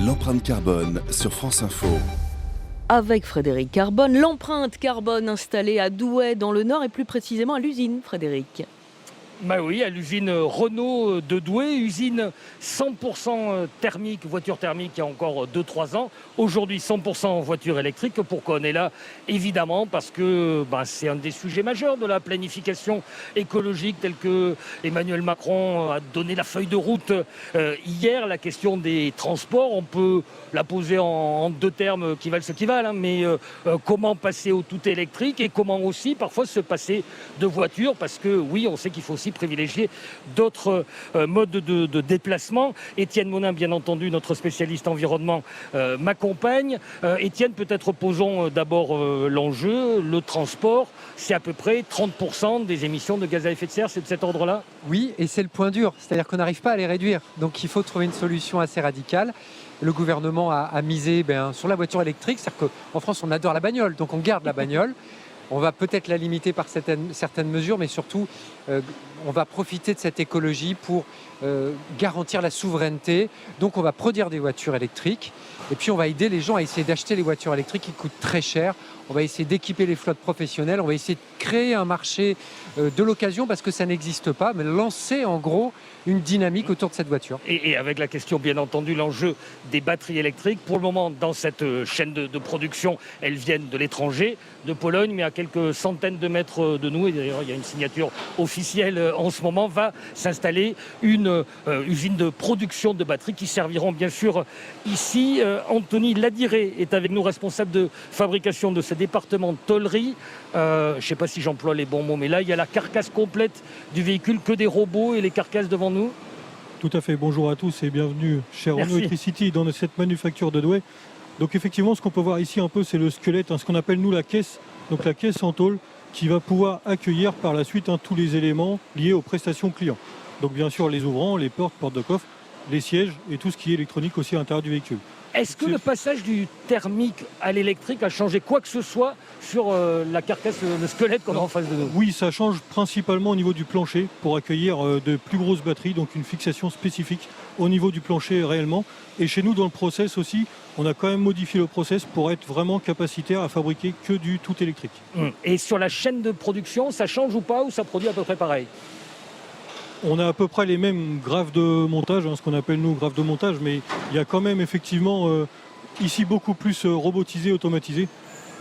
L'empreinte carbone sur France Info. Avec Frédéric Carbone, l'empreinte carbone installée à Douai dans le Nord et plus précisément à l'usine, Frédéric. Bah oui, à l'usine Renault de Douai, usine 100% thermique, voiture thermique il y a encore 2-3 ans. Aujourd'hui 100% voiture électrique. Pourquoi on est là? Évidemment parce que c'est un des sujets majeurs de la planification écologique tel que Emmanuel Macron a donné la feuille de route hier. La question des transports, on peut la poser en deux termes qui valent ce qui valent, mais comment passer au tout électrique et comment aussi parfois se passer de voiture, parce que oui, on sait qu'il faut aussi privilégier d'autres modes de déplacement. Étienne Monin, bien entendu, notre spécialiste environnement, m'accompagne. Étienne, peut-être posons d'abord l'enjeu. Le transport, c'est à peu près 30% des émissions de gaz à effet de serre, c'est de cet ordre-là? Oui, et c'est le point dur, c'est-à-dire qu'on n'arrive pas à les réduire. Donc il faut trouver une solution assez radicale. Le gouvernement a misé sur la voiture électrique, c'est-à-dire qu'en France, on adore la bagnole, donc on garde la bagnole. On va peut-être la limiter par certaines mesures, mais surtout, on va profiter de cette écologie pour garantir la souveraineté. Donc, on va produire des voitures électriques. Et puis, on va aider les gens à essayer d'acheter les voitures électriques qui coûtent très cher. On va essayer d'équiper les flottes professionnelles. On va essayer de créer un marché de l'occasion parce que ça n'existe pas, mais lancer en gros une dynamique autour de cette voiture. Et avec la question, bien entendu, l'enjeu des batteries électriques. Pour le moment, dans cette chaîne de production, elles viennent de l'étranger, de Pologne, mais à quelques centaines de mètres de nous. Et d'ailleurs, il y a une signature officielle en ce moment. Va s'installer une usine de production de batteries qui serviront bien sûr ici. Anthony Ladiré est avec nous, responsable de fabrication de ce département de tôlerie. Je ne sais pas si j'emploie les bons mots, mais là, il y a la carcasse complète du véhicule, que des robots et les carcasses devant nous. Tout à fait, bonjour à tous et bienvenue chez Renault Electricity dans cette manufacture de Douai. Donc effectivement, ce qu'on peut voir ici un peu, c'est le squelette, ce qu'on appelle nous la caisse, donc la caisse en tôle, qui va pouvoir accueillir par la suite tous les éléments liés aux prestations clients. Donc bien sûr les ouvrants, les portes de coffre, les sièges et tout ce qui est électronique aussi à l'intérieur du véhicule. Est-ce que le passage du thermique à l'électrique a changé quoi que ce soit sur la carcasse, le squelette qu'on a en face de nous? Oui, ça change principalement au niveau du plancher pour accueillir de plus grosses batteries, donc une fixation spécifique au niveau du plancher réellement. Et chez nous, dans le process aussi, on a quand même modifié le process pour être vraiment capacitaire à fabriquer que du tout électrique. Et sur la chaîne de production, ça change ou pas, ou ça produit à peu près pareil? On a à peu près les mêmes graphes de montage, ce qu'on appelle nous graphes de montage, mais il y a quand même effectivement ici beaucoup plus robotisé, automatisé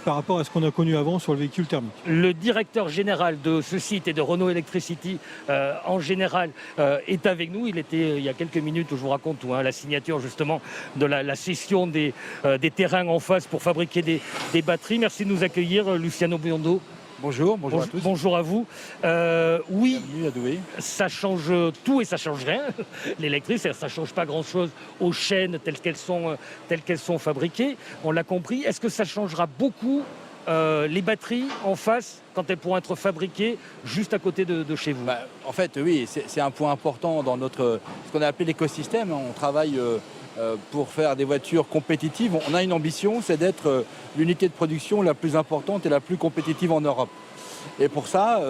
par rapport à ce qu'on a connu avant sur le véhicule thermique. Le directeur général de ce site et de Renault Electricity en général est avec nous. Il était il y a quelques minutes, je vous raconte la signature justement de la cession des terrains en face pour fabriquer des batteries. Merci de nous accueillir, Luciano Biondo. Bonjour à tous. Bonjour à vous. Oui, bienvenue à Douai. Ça change tout et ça change rien. L'électrique, ça ne change pas grand-chose aux chaînes telles qu'elles sont fabriquées. On l'a compris. Est-ce que ça changera beaucoup les batteries en face quand elles pourront être fabriquées juste à côté de chez vous? En fait, oui, c'est un point important dans ce qu'on a appelé l'écosystème. On travaille pour faire des voitures compétitives. On a une ambition, c'est d'être l'unité de production la plus importante et la plus compétitive en Europe. Et pour ça,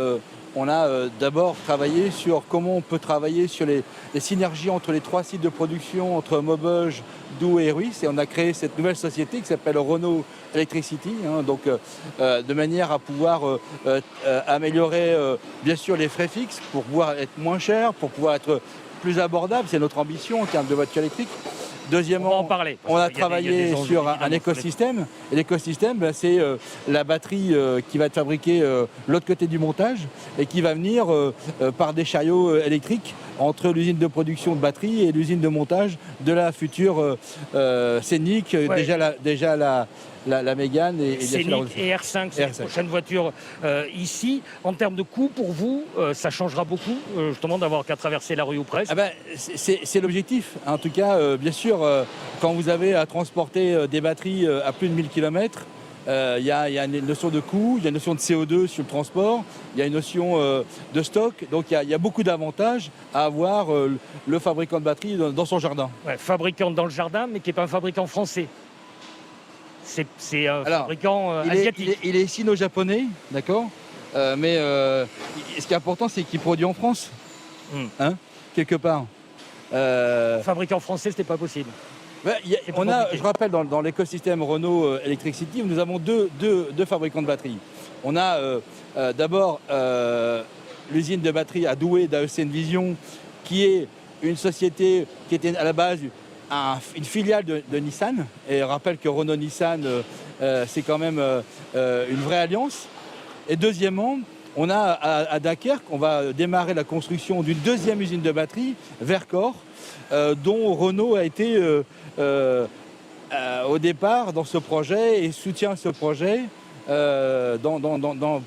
on a d'abord travaillé sur comment on peut travailler sur les synergies entre les 3 sites de production, entre Maubeuge, Douai et Rhuys. Et on a créé cette nouvelle société qui s'appelle Renault Electricity, de manière à pouvoir améliorer bien sûr les frais fixes pour pouvoir être moins cher, pour pouvoir être plus abordable. C'est notre ambition en termes de voitures électriques. Deuxièmement, on a travaillé sur un écosystème. Et l'écosystème, c'est la batterie qui va être fabriquée de l'autre côté du montage et qui va venir par des chariots électriques entre l'usine de production de batterie et l'usine de montage de la future Scénic, déjà la Mégane et Scénic et R5, c'est les prochaines voitures ici. En termes de coût, pour vous, ça changera beaucoup, justement, d'avoir qu'à traverser la rue ou presque? C'est l'objectif. En tout cas, bien sûr, quand vous avez à transporter des batteries à plus de 1000 km, il y a une notion de coût, il y a une notion de CO2 sur le transport, il y a une notion de stock. Donc il y a beaucoup d'avantages à avoir le fabricant de batteries dans son jardin. Fabricant dans le jardin, mais qui n'est pas un fabricant français. C'est un fabricant asiatique. Il est sino-japonais, d'accord, mais ce qui est important, c'est qu'il produit en France, quelque part. Fabricant français, c'était pas possible. Je rappelle, dans l'écosystème Renault Electric City, nous avons deux fabricants de batteries. On a d'abord l'usine de batterie à Douai d'AEC Envision, qui est une société qui était à la base une filiale de Nissan. Et je rappelle que Renault-Nissan, c'est quand même une vraie alliance. Et deuxièmement, on a à Dunkerque, on va démarrer la construction d'une deuxième usine de batterie, Vercors, dont Renault a été au départ dans ce projet et soutient ce projet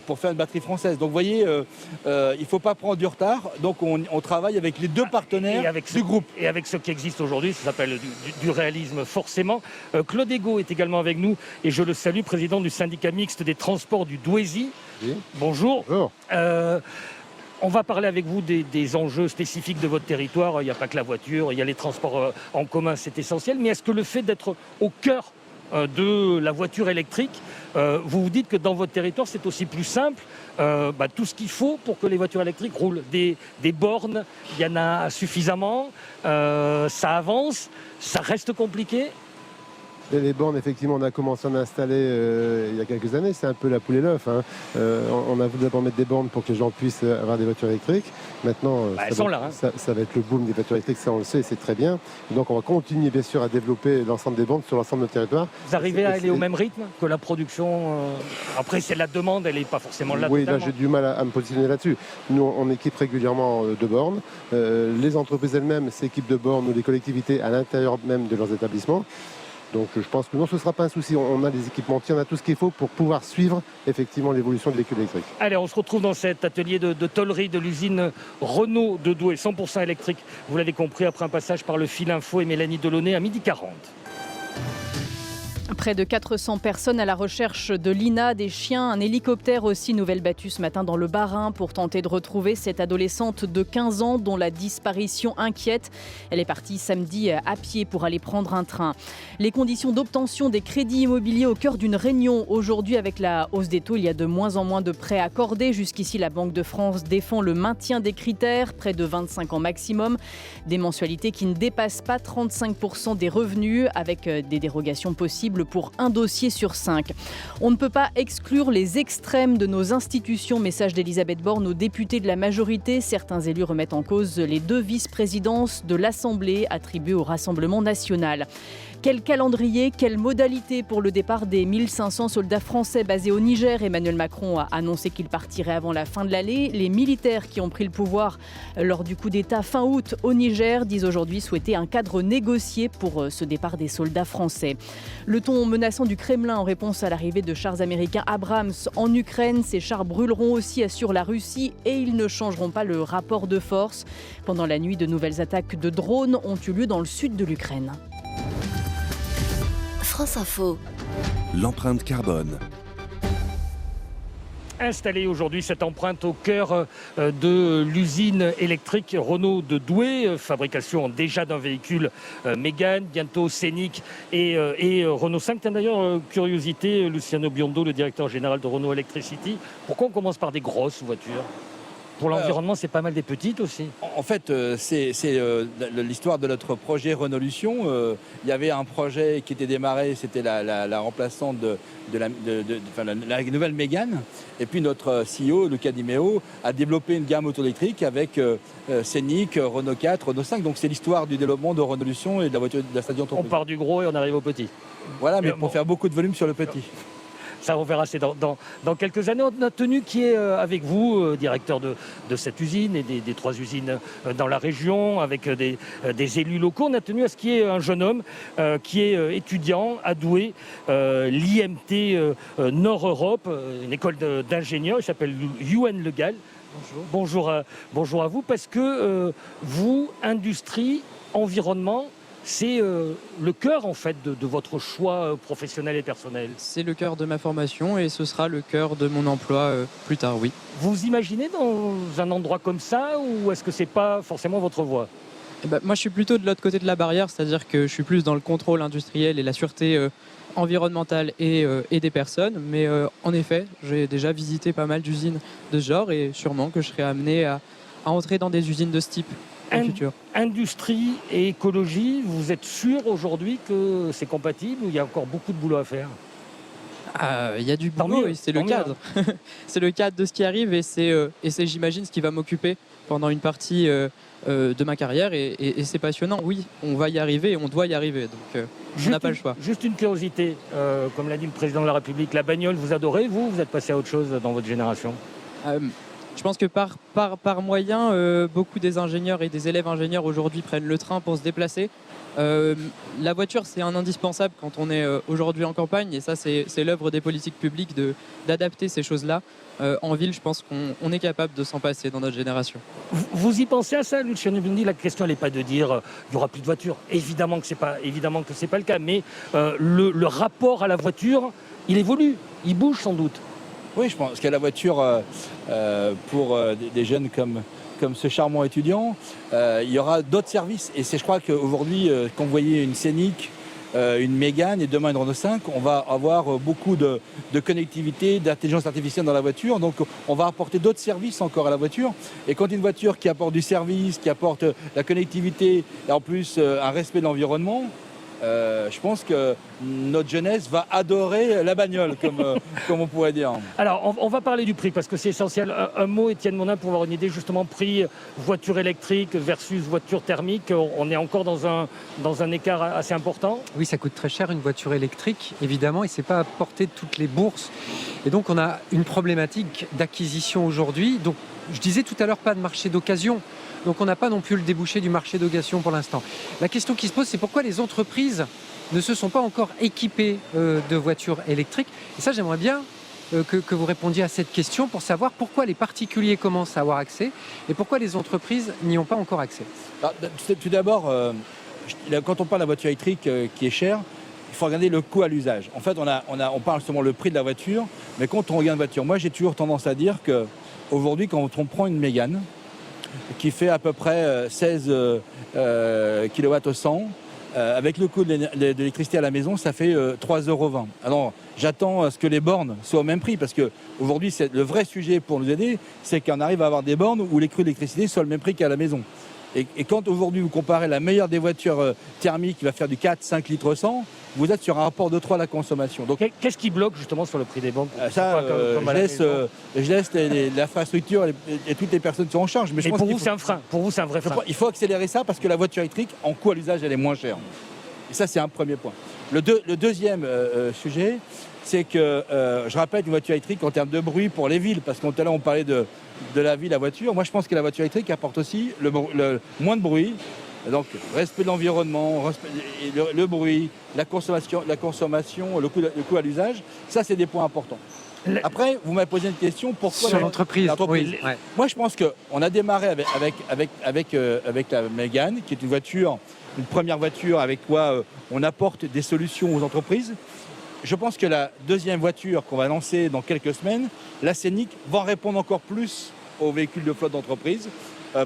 pour faire une batterie française. Donc vous voyez, il ne faut pas prendre du retard. Donc on travaille avec les deux partenaires du groupe. Et avec ce qui existe aujourd'hui, ça s'appelle du réalisme forcément. Claude Ego est également avec nous et je le salue, président du syndicat mixte des transports du Douaisis. Oui. Bonjour. Bonjour. On va parler avec vous des enjeux spécifiques de votre territoire. Il n'y a pas que la voiture, il y a les transports en commun, c'est essentiel. Mais est-ce que le fait d'être au cœur de la voiture électrique, vous vous dites que dans votre territoire, c'est aussi plus simple, tout ce qu'il faut pour que les voitures électriques roulent. Des bornes, il y en a suffisamment, ça avance, ça reste compliqué. Les bornes, effectivement, on a commencé à en installer il y a quelques années. C'est un peu la poule et l'œuf. On a voulu d'abord mettre des bornes pour que les gens puissent avoir des voitures électriques. Maintenant, ça va être le boom des voitures électriques, ça on le sait, c'est très bien. Et donc on va continuer bien sûr à développer l'ensemble des bornes sur l'ensemble de notre territoire. Vous arrivez à aller au même rythme que la production Après, c'est la demande, elle n'est pas forcément là. Oui, là j'ai du mal à me positionner là-dessus. Nous, on équipe régulièrement de bornes. Les entreprises elles-mêmes s'équipent de bornes ou les collectivités à l'intérieur même de leurs établissements. Donc je pense que non, ce ne sera pas un souci. On a des équipementiers, on a tout ce qu'il faut pour pouvoir suivre effectivement l'évolution de véhicules électriques. Allez, on se retrouve dans cet atelier de tôlerie de l'usine Renault de Douai, 100% électrique. Vous l'avez compris, après un passage par le fil info et Mélanie Delaunay à 12h40. Près de 400 personnes à la recherche de Lina, des chiens, un hélicoptère aussi, nouvelle battue ce matin dans le Bas-Rhin pour tenter de retrouver cette adolescente de 15 ans dont la disparition inquiète. Elle est partie samedi à pied pour aller prendre un train. Les conditions d'obtention des crédits immobiliers au cœur d'une réunion aujourd'hui avec la hausse des taux. Il y a de moins en moins de prêts accordés. Jusqu'ici, la Banque de France défend le maintien des critères, près de 25 ans maximum. Des mensualités qui ne dépassent pas 35% des revenus avec des dérogations possibles pour un dossier sur 5. On ne peut pas exclure les extrêmes de nos institutions, message d'Elisabeth Borne aux députés de la majorité. Certains élus remettent en cause les 2 vice-présidences de l'Assemblée attribuées au Rassemblement national. Quel calendrier, quelle modalité pour le départ des 1500 soldats français basés au Niger? Emmanuel Macron a annoncé qu'il partirait avant la fin de l'année. Les militaires qui ont pris le pouvoir lors du coup d'État fin août au Niger disent aujourd'hui souhaiter un cadre négocié pour ce départ des soldats français. Le ton menaçant du Kremlin en réponse à l'arrivée de chars américains Abrams en Ukraine. Ces chars brûleront aussi, assure la Russie, et ils ne changeront pas le rapport de force. Pendant la nuit, de nouvelles attaques de drones ont eu lieu dans le sud de l'Ukraine. France Info. L'empreinte carbone. Installer aujourd'hui cette empreinte au cœur de l'usine électrique Renault de Douai, fabrication déjà d'un véhicule Mégane, bientôt Scénic et Renault 5. Tiens, d'ailleurs, curiosité, Luciano Biondo, le directeur général de Renault Electricity, pourquoi on commence par des grosses voitures ? Pour l'environnement, c'est pas mal des petites aussi. En fait, c'est l'histoire de notre projet Renaulution. Il y avait un projet qui était démarré, c'était la remplaçante de la nouvelle Mégane. Et puis notre CEO, Luca Di Meo, a développé une gamme auto-électrique avec Scénic, Renault 4, Renault 5. Donc c'est l'histoire du développement de Renaulution et de la voiture de la station entreprise. On part du gros et on arrive au petit. Voilà, mais pour faire beaucoup de volume sur le petit. Ça, on verra, c'est dans quelques années. On a tenu qui est avec vous, directeur de cette usine et des 3 usines dans la région, avec des élus locaux. On a tenu à ce qu'il y ait un jeune homme qui est étudiant à Douai, l'IMT Nord-Europe, une école d'ingénieurs. Il s'appelle Yoann Le Gall. Bonjour. Bonjour à vous, parce que vous, industrie, environnement, c'est le cœur en fait de votre choix professionnel et personnel. C'est le cœur de ma formation et ce sera le cœur de mon emploi plus tard, oui. Vous imaginez dans un endroit comme ça, ou est-ce que c'est pas forcément votre voie ? Moi je suis plutôt de l'autre côté de la barrière, c'est-à-dire que je suis plus dans le contrôle industriel et la sûreté environnementale et des personnes. Mais en effet, j'ai déjà visité pas mal d'usines de ce genre et sûrement que je serai amené à entrer dans des usines de ce type. le futur. Industrie et écologie, vous êtes sûr aujourd'hui que c'est compatible ou il y a encore beaucoup de boulot à faire? Il y a du boulot et c'est le cadre. C'est le cadre de ce qui arrive et c'est j'imagine, ce qui va m'occuper pendant une partie de ma carrière et c'est passionnant. Oui, on va y arriver et on doit y arriver, donc on n'a pas le choix. Juste une curiosité, comme l'a dit le président de la République, la bagnole, vous adorez, vous êtes passé à autre chose dans votre génération? Je pense que par moyen, beaucoup des ingénieurs et des élèves ingénieurs aujourd'hui prennent le train pour se déplacer. La voiture, c'est un indispensable quand on est aujourd'hui en campagne, et ça, c'est l'œuvre des politiques publiques d'adapter ces choses-là. En ville, je pense qu'on est capable de s'en passer dans notre génération. Vous y pensez à ça, Luciano Biondi? La question n'est pas de dire il n'y aura plus de voitures. Évidemment que c'est pas le cas, mais le rapport à la voiture, il évolue, il bouge sans doute. Oui, je pense qu'à la voiture, pour des jeunes comme ce charmant étudiant, il y aura d'autres services. Et je crois qu'aujourd'hui, quand vous voyez une Scénic, une Mégane et demain une Renault 5, on va avoir beaucoup de connectivité, d'intelligence artificielle dans la voiture. Donc on va apporter d'autres services encore à la voiture. Et quand une voiture qui apporte du service, qui apporte la connectivité et en plus un respect de l'environnement, je pense que notre jeunesse va adorer la bagnole, comme on pourrait dire. Alors, on va parler du prix, parce que c'est essentiel. Un mot, Étienne Monin, pour avoir une idée, justement, prix voiture électrique versus voiture thermique. On est encore dans un écart assez important. Oui, ça coûte très cher, une voiture électrique, évidemment, et ce n'est pas à portée de toutes les bourses. Et donc, on a une problématique d'acquisition aujourd'hui. Donc, je disais tout à l'heure, pas de marché d'occasion. Donc on n'a pas non plus le débouché du marché d'occasion pour l'instant. La question qui se pose, c'est pourquoi les entreprises ne se sont pas encore équipées de voitures électriques. Et ça, j'aimerais bien que vous répondiez à cette question pour savoir pourquoi les particuliers commencent à avoir accès et pourquoi les entreprises n'y ont pas encore accès. Alors, tout d'abord, quand on parle de la voiture électrique qui est chère, il faut regarder le coût à l'usage. En fait, on parle seulement le prix de la voiture, mais quand on regarde une voiture, moi j'ai toujours tendance à dire qu'aujourd'hui, quand on prend une Mégane, qui fait à peu près 16 kW au 100. Avec le coût de l'électricité à la maison, ça fait 3,20 €. Alors, j'attends à ce que les bornes soient au même prix, parce qu'aujourd'hui, le vrai sujet pour nous aider, c'est qu'on arrive à avoir des bornes où les coûts d'électricité soient le même prix qu'à la maison. Et quand aujourd'hui vous comparez la meilleure des voitures thermiques qui va faire du 4-5 litres 100, vous êtes sur un rapport de 3 à la consommation. Donc, qu'est-ce qui bloque justement sur le prix des bornes? Je laisse l'infrastructure et toutes les personnes qui sont en charge. Mais pour vous, c'est un frein. Pour vous, c'est un vrai frein. Il faut accélérer ça parce que la voiture électrique, en coût à l'usage, elle est moins chère. Et ça, c'est un premier point. Le deuxième sujet, c'est que je rappelle une voiture électrique en termes de bruit pour les villes, parce que tout à l'heure on parlait de la ville, la voiture. Moi, je pense que la voiture électrique apporte aussi le moins de bruit. Donc, respect de l'environnement, le bruit, la consommation, le coût à l'usage, ça, c'est des points importants. Après, vous m'avez posé une question, pourquoi sur l'entreprise. Oui. Ouais. Moi, je pense qu'on a démarré avec la Mégane, qui est une première voiture avec quoi on apporte des solutions aux entreprises. Je pense que la deuxième voiture qu'on va lancer dans quelques semaines, la Scénic, va répondre encore plus aux véhicules de flotte d'entreprise.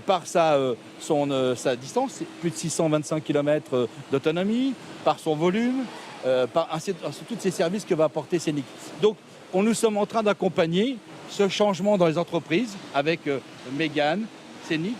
Par sa distance, plus de 625 km d'autonomie, par son volume, par tous ces services que va apporter Scénic. Donc, nous sommes en train d'accompagner ce changement dans les entreprises avec Mégane, Scénic.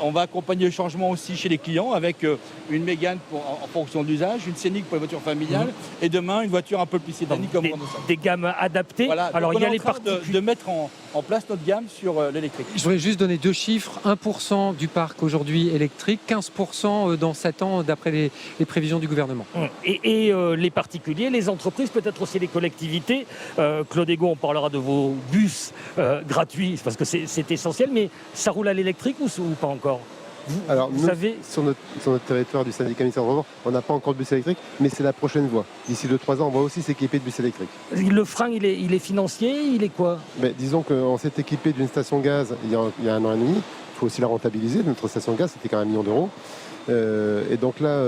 On va accompagner le changement aussi chez les clients avec une Mégane en fonction de l'usage, une Scénic pour les voitures familiales et demain une voiture un peu plus citadine comme Renault 5. Des gammes adaptées. Voilà. Alors il y a les parties de mettre en place notre gamme sur l'électrique. Je voudrais juste donner 2 chiffres. 1% du parc aujourd'hui électrique, 15% dans 7 ans d'après les prévisions du gouvernement. Et les particuliers, les entreprises, peut-être aussi les collectivités. Claude Ego, on parlera de vos bus gratuits parce que c'est essentiel, mais ça roule à l'électrique ou pas encore? Alors, nous, sur notre territoire du syndicat ministère de Transport, on n'a pas encore de bus électrique, mais c'est la prochaine voie. D'ici 2-3 ans, on va aussi s'équiper de bus électriques. Le frein, il est financier, il est quoi? Disons qu'on s'est équipé d'une station gaz il y a 1 an et demi. Il faut aussi la rentabiliser. Notre station gaz, c'était quand même 1 million €. Et donc là,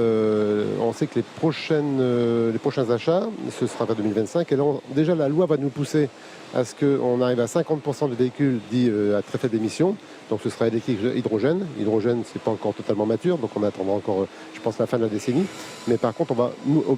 on sait que les prochains achats, ce sera vers 2025. Et là, déjà, la loi va nous pousser à ce qu'on arrive à 50% de véhicules dits à très faible émission. Donc ce sera électrique hydrogène. Hydrogène, c'est pas encore totalement mature, donc on attendra encore, je pense, la fin de la décennie. Mais par contre, on va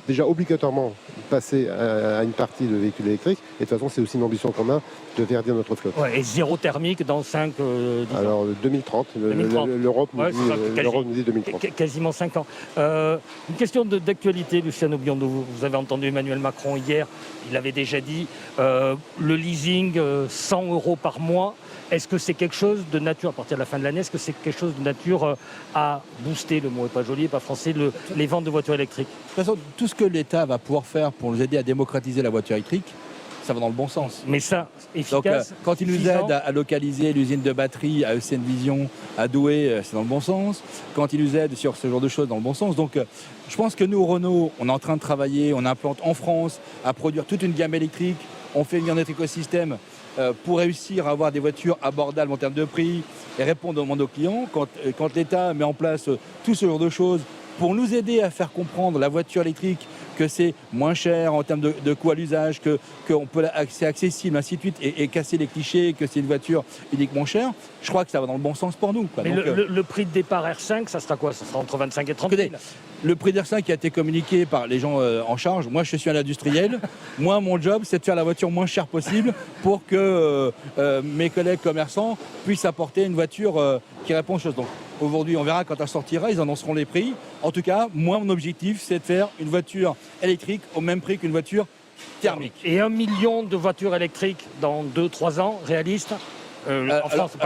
déjà obligatoirement passer à une partie de véhicules électriques. Et de toute façon, c'est aussi une ambition qu'on a de verdir notre flotte. Ouais, et zéro thermique dans 5 10 ans. Alors 2030, l'Europe nous dit 2030. Quasiment 5 ans. Une question d'actualité, Luciano Biondo. Vous avez entendu Emmanuel Macron hier, il avait déjà dit le leasing 100 € par mois. Est-ce que c'est quelque chose de nature, à partir de la fin de l'année, est-ce que c'est quelque chose de nature à booster, le mot n'est pas joli, pas français, les ventes de voitures électriques? De toute façon, tout ce que l'État va pouvoir faire pour nous aider à démocratiser la voiture électrique, ça va dans le bon sens. Mais ça, efficace. Donc, quand il nous aide à localiser l'usine de batterie à ECN Vision, à Douai, c'est dans le bon sens. Quand il nous aide sur ce genre de choses, dans le bon sens. Donc, je pense que nous, au Renault, on est en train de travailler, on implante en France à produire toute une gamme électrique. On fait venir notre écosystème pour réussir à avoir des voitures abordables en termes de prix et répondre aux demandes aux clients. Quand l'État met en place tout ce genre de choses pour nous aider à faire comprendre la voiture électrique, que c'est moins cher en termes de coût à l'usage, que c'est accessible, ainsi de suite, et casser les clichés, que c'est une voiture uniquement chère, je crois que ça va dans le bon sens pour nous. Mais donc, le prix de départ R5, ça sera quoi? Ça sera entre 25 et 30 000. Le prix d'R5 qui a été communiqué par les gens en charge, moi je suis un industriel, moi mon job c'est de faire la voiture moins chère possible pour que mes collègues commerçants puissent apporter une voiture qui répond aux choses. Donc aujourd'hui on verra quand elle sortira, ils annonceront les prix. En tout cas, moi mon objectif c'est de faire une voiture électrique au même prix qu'une voiture thermique. Et 1 million de voitures électriques dans 2-3 ans, réaliste? En France,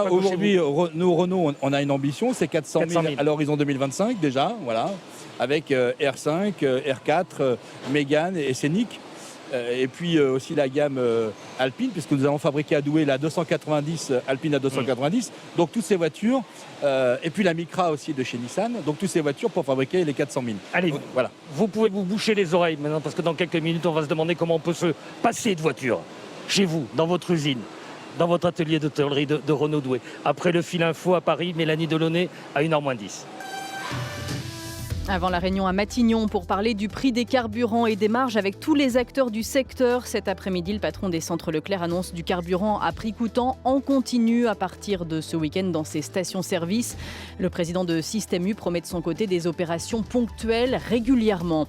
aujourd'hui, nous, Renault, on a une ambition, c'est 400 000 à l'horizon 2025 déjà, voilà, avec R5, R4, Mégane et Scénic. Et puis aussi la gamme Alpine, puisque nous allons fabriquer à Douai la 290, Alpine à 290. Donc toutes ces voitures, et puis la Micra aussi de chez Nissan, donc toutes ces voitures pour fabriquer les 400 000. Allez, donc, voilà. Vous pouvez vous boucher les oreilles maintenant, parce que dans quelques minutes, on va se demander comment on peut se passer de voiture chez vous, dans votre usine, dans votre atelier de tôlerie de Renault Douai. Après le fil info à Paris, Mélanie Delaunay à 1h-10. Avant la réunion à Matignon pour parler du prix des carburants et des marges avec tous les acteurs du secteur. Cet après-midi, le patron des centres Leclerc annonce du carburant à prix coûtant en continu à partir de ce week-end dans ses stations-service. Le président de Système U promet de son côté des opérations ponctuelles régulièrement.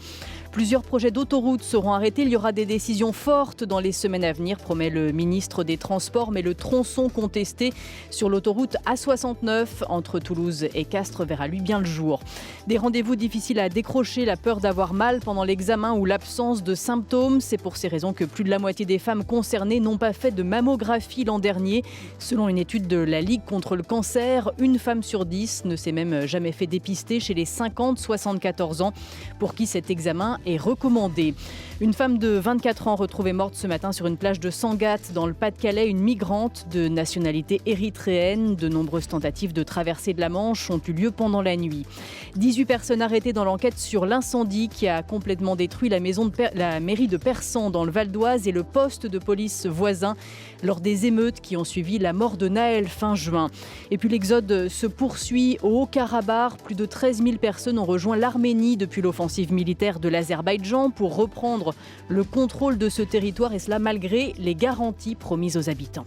Plusieurs projets d'autoroutes seront arrêtés. Il y aura des décisions fortes dans les semaines à venir, promet le ministre des Transports. Mais le tronçon contesté sur l'autoroute A69 entre Toulouse et Castres verra lui bien le jour. Des rendez-vous difficiles à décrocher, la peur d'avoir mal pendant l'examen ou l'absence de symptômes. C'est pour ces raisons que plus de la moitié des femmes concernées n'ont pas fait de mammographie l'an dernier. Selon une étude de la Ligue contre le cancer, une femme sur 10 ne s'est même jamais fait dépister chez les 50-74 ans pour qui cet examen est recommandé. Une femme de 24 ans retrouvée morte ce matin sur une plage de Sangatte dans le Pas-de-Calais, une migrante de nationalité érythréenne. De nombreuses tentatives de traversée de la Manche ont eu lieu pendant la nuit. 18 personnes arrêtées dans l'enquête sur l'incendie qui a complètement détruit la mairie de Persan dans le Val d'Oise et le poste de police voisin lors des émeutes qui ont suivi la mort de Naël fin juin. Et puis l'exode se poursuit au Haut-Karabakh. Plus de 13 000 personnes ont rejoint l'Arménie depuis l'offensive militaire de l'Azerbaïdjan pour reprendre le contrôle de ce territoire, et cela malgré les garanties promises aux habitants.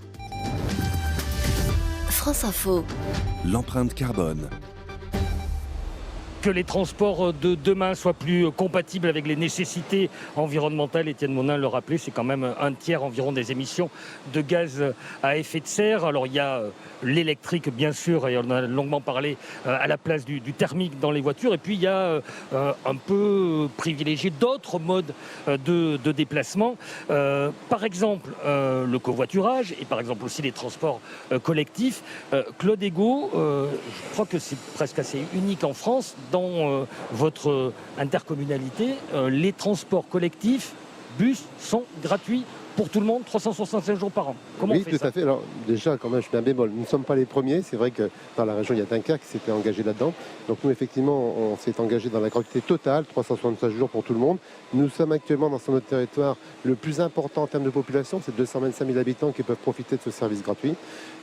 France Info. L'empreinte carbone. Que les transports de demain soient plus compatibles avec les nécessités environnementales. Étienne Monin le rappelait, c'est quand même un tiers environ des émissions de gaz à effet de serre. Alors il y a l'électrique bien sûr, et on a longuement parlé à la place du thermique dans les voitures. Et puis il y a un peu privilégié d'autres modes de déplacement. Par exemple le covoiturage et par exemple aussi les transports collectifs. Claude Ego, je crois que c'est presque assez unique en France. Dans votre intercommunalité, les transports collectifs, bus, sont gratuits pour tout le monde, 365 jours par an. Comment on fait ça ? Oui, tout à fait. Alors déjà, quand même, je mets un bémol. Nous ne sommes pas les premiers. C'est vrai que dans la région, il y a Dunkerque qui s'était engagé là-dedans. Donc nous, effectivement, on s'est engagé dans la gratuité totale, 365 jours pour tout le monde. Nous sommes actuellement sur notre territoire le plus important en termes de population. C'est 225 000 habitants qui peuvent profiter de ce service gratuit.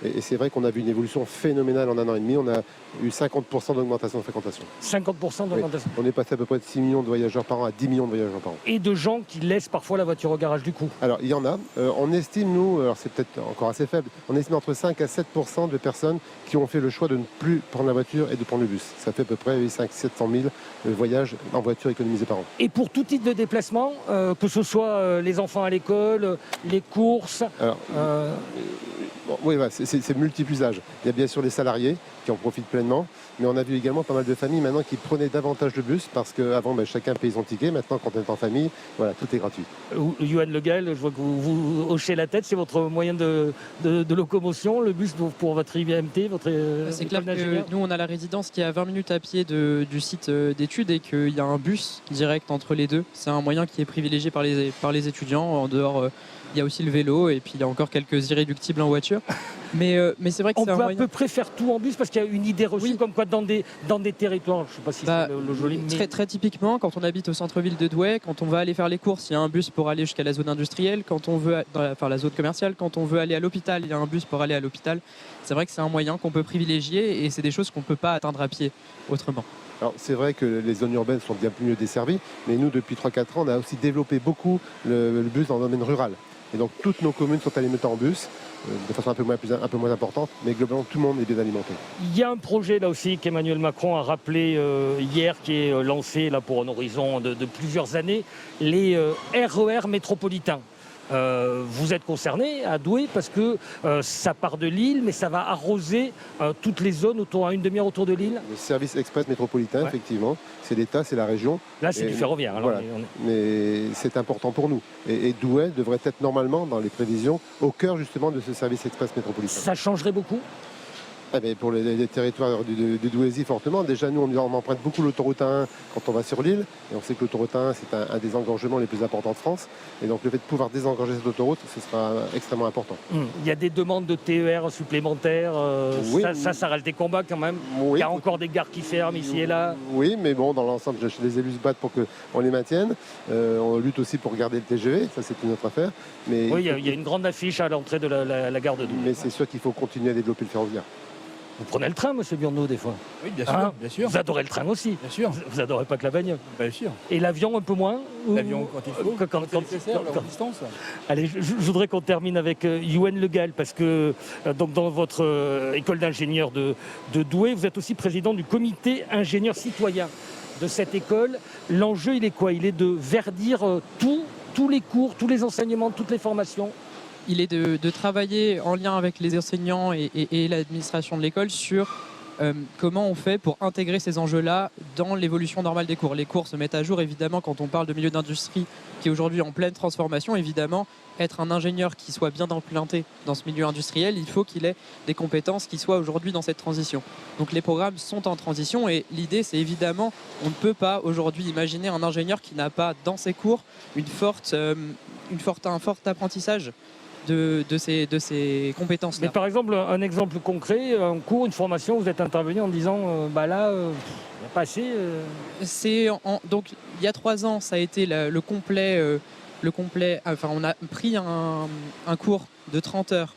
Et c'est vrai qu'on a vu une évolution phénoménale en un an et demi. On a eu 50% d'augmentation de fréquentation. 50% d'augmentation. Oui. On est passé à peu près de 6 millions de voyageurs par an à 10 millions de voyageurs par an. Et de gens qui laissent parfois la voiture au garage du coup. Alors, il y en en a. On estime, nous, alors c'est peut-être encore assez faible, on estime entre 5 à 7% de personnes qui ont fait le choix de ne plus prendre la voiture et de prendre le bus. Ça fait à peu près 700 000 voyages en voiture économisés par an. Et pour tout type de déplacement, que ce soit les enfants à l'école, les courses... Alors, oui, voilà, c'est multiple usage. Il y a bien sûr les salariés qui en profitent pleinement, mais on a vu également pas mal de familles maintenant qui prenaient davantage de bus parce qu'avant, chacun payait son ticket. Maintenant, quand on est en famille, voilà, tout est gratuit. Yoann Le Gall, je vois que vous hochez la tête, c'est votre moyen de locomotion, le bus pour votre IMT, votre C'est clair que nous, on a la résidence qui est à 20 minutes à pied du site d'études et qu'il y a un bus direct entre les deux. C'est un moyen qui est privilégié par les étudiants. En dehors, il y a aussi le vélo et puis il y a encore quelques irréductibles en voiture. Mais c'est vrai que on c'est un peut moyen... à peu près faire tout en bus parce qu'il y a une idée reçue comme quoi dans des territoires, je ne sais pas si c'est le joli... Mais... Très typiquement, quand on habite au centre-ville de Douai, quand on va aller faire les courses, il y a un bus pour aller jusqu'à la zone industrielle. Quand on veut, la zone commerciale, quand on veut aller à l'hôpital, il y a un bus pour aller à l'hôpital. C'est vrai que c'est un moyen qu'on peut privilégier et c'est des choses qu'on ne peut pas atteindre à pied autrement. Alors c'est vrai que les zones urbaines sont bien plus mieux desservies, mais nous depuis 3-4 ans on a aussi développé beaucoup le bus dans le domaine rural. Et donc toutes nos communes sont alimentées en bus, de façon un peu moins importante, mais globalement tout le monde est bien alimenté. Il y a un projet là aussi qu'Emmanuel Macron a rappelé hier, qui est lancé là, pour un horizon de plusieurs années, les RER métropolitains. Vous êtes concerné à Douai parce que ça part de Lille, mais ça va arroser toutes les zones à une demi-heure autour de Lille. Le service express métropolitain, effectivement, c'est l'État, c'est la région. Là, c'est du ferroviaire. Alors, voilà. Mais c'est important pour nous. Et Douai devrait être normalement, dans les prévisions, au cœur justement de ce service express métropolitain. Ça changerait beaucoup ? Pour les territoires du Douaisis, fortement. Déjà, nous, on emprunte beaucoup l'autoroute 1 quand on va sur l'île. Et on sait que l'autoroute 1, c'est un des engorgements les plus importants de France. Et donc, le fait de pouvoir désengorger cette autoroute, ce sera extrêmement important. Il y a des demandes de TER supplémentaires. Oui, ça reste des combats quand même. Oui, il y a encore des gares qui ferment ici et là. Oui, mais bon, dans l'ensemble, les élus se battent pour qu'on les maintienne. On lutte aussi pour garder le TGV. Ça, c'est une autre affaire. Mais oui, il y a une grande affiche à l'entrée de la gare de Douai. Mais c'est sûr qu'il faut continuer à développer le ferroviaire. Vous prenez le train, monsieur Burnot, des fois? Oui, bien sûr, bien sûr. Vous adorez le train aussi? Bien sûr. Vous adorez pas que la bagnole? Bien sûr. Et l'avion un peu moins? L'avion quand il faut, quand nécessaire, la distance. Allez, je voudrais qu'on termine avec Yoann Le Gall, parce que donc dans votre école d'ingénieurs de Douai, vous êtes aussi président du comité ingénieur citoyen de cette école. L'enjeu, il est quoi? Il est de verdir tous les cours, tous les enseignements, toutes les formations? Il est de travailler en lien avec les enseignants et l'administration de l'école sur comment on fait pour intégrer ces enjeux-là dans l'évolution normale des cours. Les cours se mettent à jour, évidemment, quand on parle de milieu d'industrie qui est aujourd'hui en pleine transformation. Évidemment, être un ingénieur qui soit bien implanté dans ce milieu industriel, il faut qu'il ait des compétences qui soient aujourd'hui dans cette transition. Donc les programmes sont en transition et l'idée, c'est évidemment, on ne peut pas aujourd'hui imaginer un ingénieur qui n'a pas dans ses cours un fort apprentissage de ces compétences-là. Mais par exemple, un exemple concret, un cours, une formation, vous êtes intervenu en disant il n'y a pas assez. Donc il y a 3 ans, ça a été le complet. On a pris un cours de 30 heures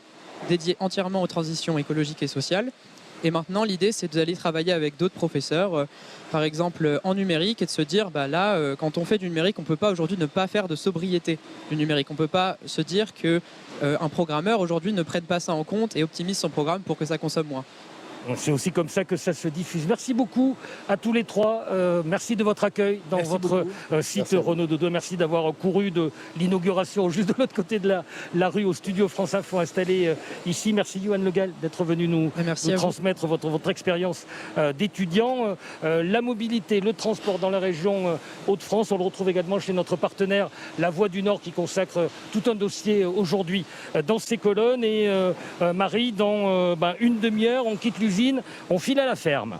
dédié entièrement aux transitions écologiques et sociales. Et maintenant, l'idée, c'est d'aller travailler avec d'autres professeurs, par exemple en numérique, et de se dire, quand on fait du numérique, on ne peut pas aujourd'hui ne pas faire de sobriété du numérique. On ne peut pas se dire qu'un programmeur aujourd'hui ne prenne pas ça en compte et optimise son programme pour que ça consomme moins. C'est aussi comme ça que ça se diffuse. Merci beaucoup à tous les 3. Merci de votre accueil dans votre site Renault de Douai. Merci d'avoir couru de l'inauguration juste de l'autre côté de la rue au studio France Info installé ici. Merci Yoann Le Gall d'être venu nous transmettre votre expérience d'étudiant. La mobilité, le transport dans la région Hauts-de-France, on le retrouve également chez notre partenaire La Voix du Nord qui consacre tout un dossier aujourd'hui dans ses colonnes. Et Marie, dans une demi-heure, on quitte l'usine, on file à la ferme.